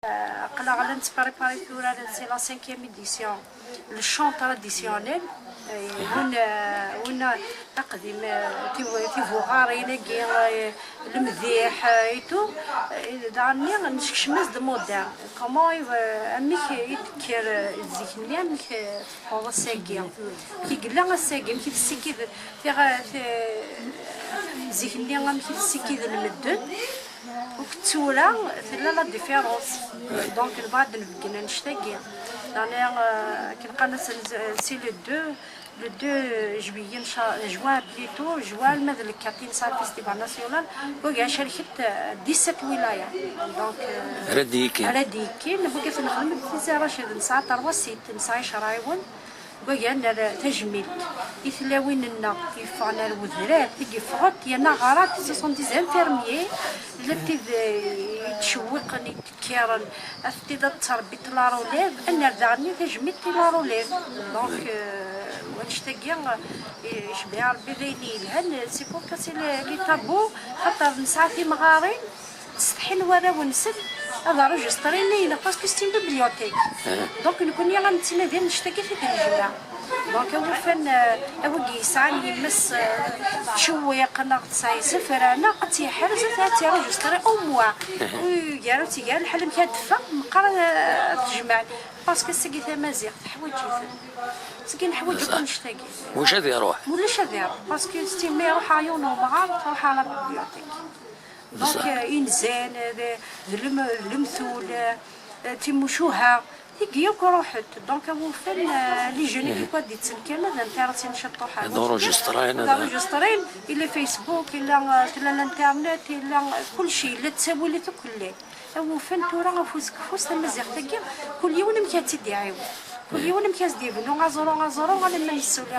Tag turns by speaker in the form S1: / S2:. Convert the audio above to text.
S1: قلنا غادا نتبريباري ثورة سي لا 5e édition le chant traditionnel وين تقديم تيفوغاري كي المذيح ايتو داني نشكشمز دو مودرن كومون اميك يذكر الزيكنيا اميك هو الساقيه كي قلنا الساقيه كي السكيد زيكنيا اميك السكيد المدن وكتورا ثلا لا ديفيرونس دونك بعد نبقينا نشتاقي يعني كنلقى سي لو 2 جويي جوان بليتو جوان ماذا الكاتين صار فيستيفال ناسيونال وكاع شاركت 17 ولايه دونك رديكين بغيت نخدم في زراشد نسعى 3 سيت نسعى شرايون وكاع تجميل يثلاوين لنا يفعنا الوذرات يفغط يانا غارات سون دي انفيرميي التي يتشوقني كيرن افتي تربي تلاروليف انا دارني تجميل تلاروليف دونك ونشتاقي يشبه ربي ذيني الهن سي بور كاسي لي تابو خاطر نسعى في مغارين تستحيل ورا ونسد هذا رجسترين لينا باسكو ستيم بيبليوتيك دونك نكون يا غنتسنى ديال نشتاقي في الجنة دونك هو فن هو كيسعني يمس شويه قناغ تساي سفر انا قد تيحرز تاعتي رجستري او موا ويقالو تيقال الحلم كتدفى مقرا تجمع باسكو سكي تمازيغ تحوايج سكي نحوايج نشتاقي
S2: واش هذه روح
S1: ولاش هذه باسكو ستيم يروح عيون ومغار تروح على بيبليوتيك دونك إنسان المثول تيموشوها تيجيوك روحت دونك هو فن لي جوني كي كواد يتسلكنا هذا نتاع نشطو حاجه رجسترين الا فيسبوك الا الانترنت الا كل شيء لا تساوي لي كله هو فن تورا فوس تمازيغ تاكي كل يوم مكاتي ديعيو كل يوم مكاس ديبنو غازورو غانا ما يسولي